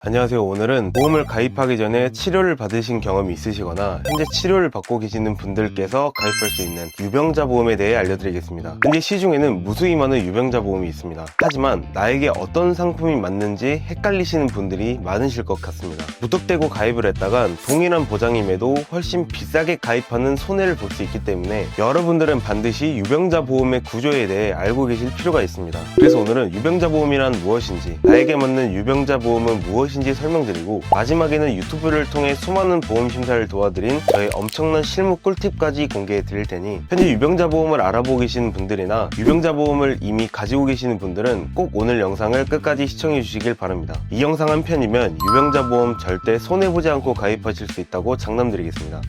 안녕하세요. 오늘은 보험을 가입하기 전에 치료를 받으신 경험이 있으시거나 현재 치료를 받고 계시는 분들께서 가입할 수 있는 유병자 보험에 대해 알려드리겠습니다. 현재 시중에는 무수히 많은 유병자 보험이 있습니다. 하지만 나에게 어떤 상품이 맞는지 헷갈리시는 분들이 많으실 것 같습니다. 무턱대고 가입을 했다간 동일한 보장임에도 훨씬 비싸게 가입하는 손해를 볼 수 있기 때문에 여러분들은 반드시 유병자 보험의 구조에 대해 알고 계실 필요가 있습니다. 그래서 오늘은 유병자 보험이란 무엇인지, 나에게 맞는 유병자 보험은 무엇인지 설명드리고, 마지막에는 유튜브를 통해 수많은 보험 심사를 도와드린 저의 엄청난 실무 꿀팁까지 공개해 드릴 테니 현재 유병자 보험을 알아보고 계시는 분들이나 유병자 보험을 이미 가지고 계시는 분들은 꼭 오늘 영상을 끝까지 시청해 주시길 바랍니다. 이 영상 한 편이면 유병자 보험 절대 손해보지 않고 가입하실 수 있다고 장담드리겠습니다.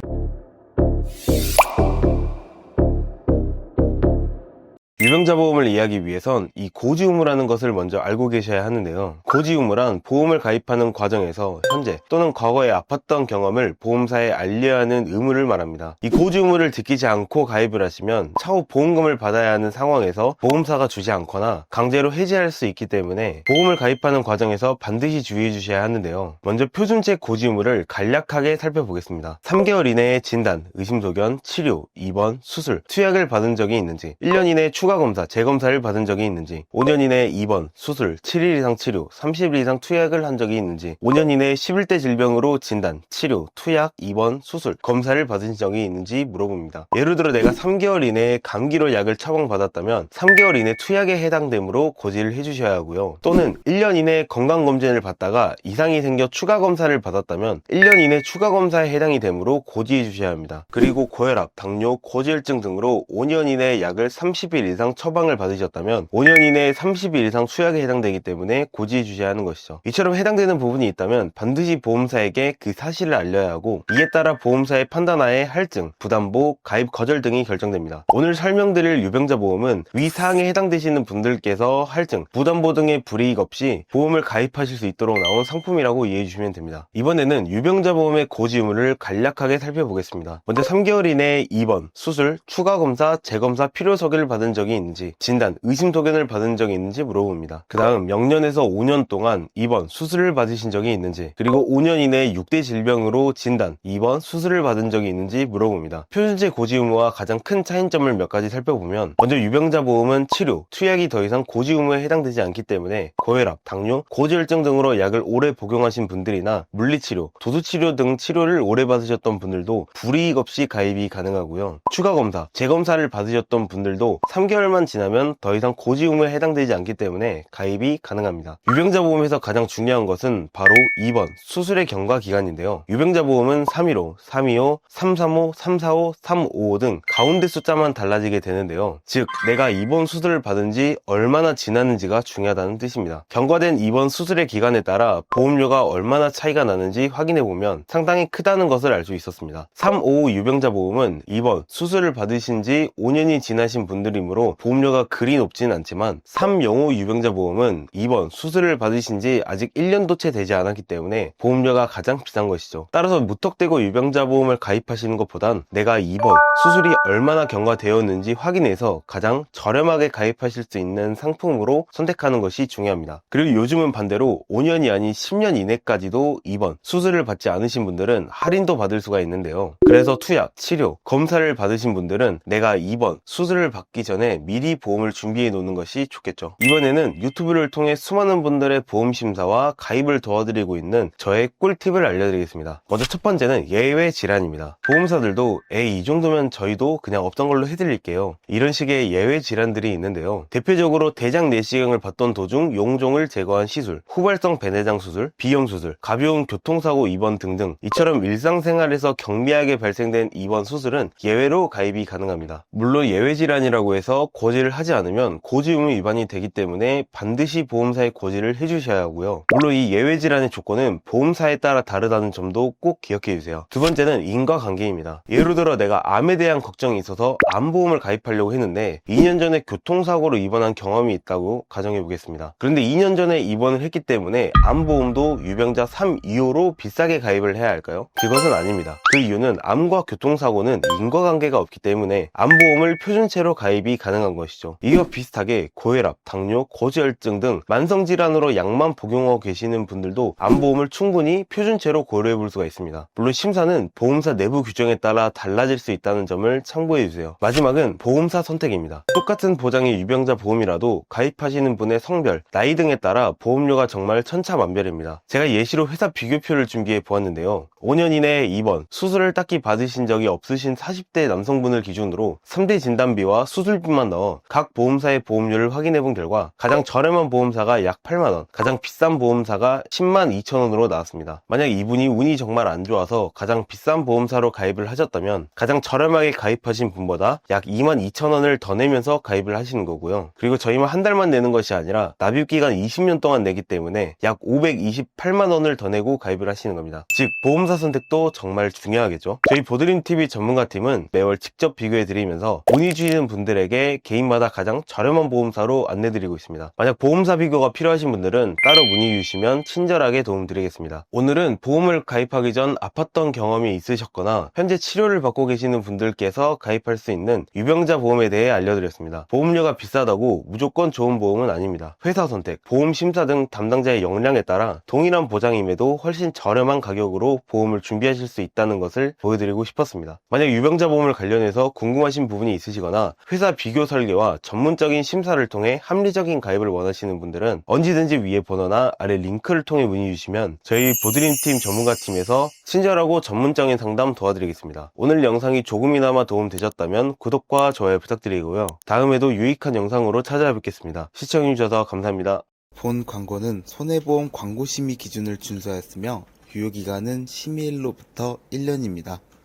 유병자 보험을 이해하기 위해선 이 고지의무라는 것을 먼저 알고 계셔야 하는데요. 고지의무란 보험을 가입하는 과정에서 현재 또는 과거에 아팠던 경험을 보험사에 알려야 하는 의무를 말합니다. 이 고지의무를 지키지 않고 가입을 하시면 차후 보험금을 받아야 하는 상황에서 보험사가 주지 않거나 강제로 해지할 수 있기 때문에 보험을 가입하는 과정에서 반드시 주의해 주셔야 하는데요. 먼저 표준체 고지의무를 간략하게 살펴보겠습니다. 3개월 이내에 진단, 의심소견, 치료, 입원, 수술, 투약을 받은 적이 있는지, 1년 이내에 추가검사, 재검사를 받은 적이 있는지, 5년 이내에 입원, 수술, 7일 이상 치료, 30일 이상 투약을 한 적이 있는지, 5년 이내에 11대 질병으로 진단, 치료, 투약, 입원, 수술, 검사를 받은 적이 있는지 물어봅니다. 예를 들어 내가 3개월 이내에 감기로 약을 처방받았다면 3개월 이내 투약에 해당되므로 고지를 해주셔야 하고요. 또는 1년 이내에 건강검진을 받다가 이상이 생겨 추가검사를 받았다면 1년 이내 추가검사에 해당이 되므로 고지해 주셔야 합니다. 그리고 고혈압, 당뇨, 고지혈증 등으로 5년 이내에 약을 30일 이상 처방을 받으셨다면 5년 이내에 30일 이상 투약에 해당되기 때문에 고지해 주셔야 하는 것이죠. 이처럼 해당되는 부분이 있다면 반드시 보험사에게 그 사실을 알려야 하고, 이에 따라 보험사의 판단하에 할증, 부담보, 가입 거절 등이 결정됩니다. 오늘 설명드릴 유병자 보험은 위 사항에 해당되시는 분들께서 할증, 부담보 등의 불이익 없이 보험을 가입하실 수 있도록 나온 상품이라고 이해해 주시면 됩니다. 이번에는 유병자 보험의 고지 의무를 간략하게 살펴보겠습니다. 먼저 3개월 이내에 입원, 수술, 추가검사, 재검사 필요 서류를 받은 적이 있는지, 진단, 의심소견을 받은 적이 있는지 물어봅니다. 그 다음 0년에서 5년 동안 입원, 수술을 받으신 적이 있는지, 그리고 5년 이내에 6대 질병으로 진단, 입원, 수술을 받은 적이 있는지 물어봅니다. 표준체 고지 의무와 가장 큰 차이점을 몇 가지 살펴보면, 먼저 유병자 보험은 치료, 투약이 더 이상 고지 의무에 해당되지 않기 때문에 고혈압, 당뇨, 고지혈증 등으로 약을 오래 복용하신 분들이나 물리치료, 도수치료 등 치료를 오래 받으셨던 분들도 불이익 없이 가입이 가능하고요. 추가검사, 재검사를 받으셨던 분들도 3개월만 지나면 더 이상 고지 의무에 해당되지 않기 때문에 가입이 가능합니다. 유병자 보험에서 가장 중요한 것은 바로 입원, 수술의 경과 기간인데요. 유병자 보험은 315, 325, 335, 345, 355 등 가운데 숫자만 달라지게 되는데요. 즉 내가 입원 수술을 받은 지 얼마나 지났는지가 중요하다는 뜻입니다. 경과된 입원 수술의 기간에 따라 보험료가 얼마나 차이가 나는지 확인해보면 상당히 크다는 것을 알 수 있었습니다. 355 유병자 보험은 입원, 수술을 받으신 지 5년이 지나신 분들이므로 보험료가 그리 높진 않지만, 305 유병자 보험은 입원, 수술을 받으신 지 아직 1년도 채 되지 않았기 때문에 보험료가 가장 비싼 것이죠. 따라서 무턱대고 유병자 보험을 가입하시는 것보단 내가 입원, 수술이 얼마나 경과되었는지 확인해서 가장 저렴하게 가입하실 수 있는 상품으로 선택하는 것이 중요합니다. 그리고 요즘은 반대로 5년이 아닌 10년 이내까지도 입원, 수술을 받지 않으신 분들은 할인도 받을 수가 있는데요. 그래서 투약, 치료, 검사를 받으신 분들은 내가 입원, 수술을 받기 전에 미리 보험을 준비해 놓는 것이 좋겠죠. 이번에는 유튜브를 통해 수많은 분들의 보험 심사와 가입을 도와드리고 있는 저의 꿀팁을 알려드리겠습니다. 먼저 첫 번째는 예외 질환입니다. 보험사들도 이 정도면 저희도 그냥 없던 걸로 해드릴게요, 이런 식의 예외 질환들이 있는데요. 대표적으로 대장 내시경을 받던 도중 용종을 제거한 시술, 후발성 배내장 수술, 비염 수술, 가벼운 교통사고 입원 등등, 이처럼 일상생활에서 경미하게 발생된 입원 수술은 예외로 가입이 가능합니다. 물론 예외 질환이라고 해서 고지를 하지 않으면 고지 의무 위반이 되기 때문에 반드시 보험사에 고지를 해주셔야 하고요. 물론 이 예외 질환의 조건은 보험사에 따라 다르다는 점도 꼭 기억해 주세요. 두 번째는 인과관계입니다. 예를 들어 내가 암에 대한 걱정이 있어서 암보험을 가입하려고 했는데 2년 전에 교통사고로 입원한 경험이 있다고 가정해 보겠습니다. 그런데 2년 전에 입원을 했기 때문에 암보험도 유병자 325로 비싸게 가입을 해야 할까요? 그것은 아닙니다. 그 이유는 암과 교통사고는 인과관계가 없기 때문에 암보험을 표준체로 가입이 가능합니다. 가능한 것이죠. 이와 비슷하게 고혈압, 당뇨, 고지혈증 등 만성질환으로 약만 복용하고 계시는 분들도 암보험을 충분히 표준체로 고려해 볼 수가 있습니다. 물론 심사는 보험사 내부 규정에 따라 달라질 수 있다는 점을 참고해 주세요. 마지막은 보험사 선택입니다. 똑같은 보장의 유병자 보험이라도 가입하시는 분의 성별, 나이 등에 따라 보험료가 정말 천차만별입니다. 제가 예시로 회사 비교표를 준비해 보았는데요. 5년 이내에 입원, 수술을 딱히 받으신 적이 없으신 40대 남성분을 기준으로 3대 진단비와 수술비만 넣어 각 보험사의 보험료를 확인해 본 결과 가장 저렴한 보험사가 약 8만원, 가장 비싼 보험사가 10만 2천원으로 나왔습니다. 만약 이분이 운이 정말 안 좋아서 가장 비싼 보험사로 가입을 하셨다면 가장 저렴하게 가입하신 분보다 약 2만 2천원을 더 내면서 가입을 하시는 거고요. 그리고 저희만 한 달만 내는 것이 아니라 납입기간 20년 동안 내기 때문에 약 528만원을 더 내고 가입을 하시는 겁니다. 즉 보험사 선택도 정말 중요하겠죠. 저희 보드림TV 전문가팀은 매월 직접 비교해드리면서 문의 주시는 분들에게 개인마다 가장 저렴한 보험사로 안내드리고 있습니다. 만약 보험사 비교가 필요하신 분들은 따로 문의 주시면 친절하게 도움드리겠습니다. 오늘은 보험을 가입하기 전 아팠던 경험이 있으셨거나 현재 치료를 받고 계시는 분들께서 가입할 수 있는 유병자 보험에 대해 알려드렸습니다. 보험료가 비싸다고 무조건 좋은 보험은 아닙니다. 회사 선택, 보험 심사 등 담당자의 역량에 따라 동일한 보장임에도 훨씬 저렴한 가격으로 보험을 준비하실 수 있다는 것을 보여드리고 싶었습니다. 만약 유병자 보험을 관련해서 궁금하신 부분이 있으시거나 회사 비교 설계와 전문적인 심사를 통해 합리적인 가입을 원하시는 분들은 언제든지 위에 번호나 아래 링크를 통해 문의 주시면 저희 보드림팀 전문가팀에서 친절하고 전문적인 상담 도와드리겠습니다. 오늘 영상이 조금이나마 도움되셨다면 구독과 좋아요 부탁드리고요. 다음에도 유익한 영상으로 찾아뵙겠습니다. 시청해주셔서 감사합니다. 본 광고는 손해보험 광고심의 기준을 준수하였으며 유효기간은 심의일로부터 1년입니다.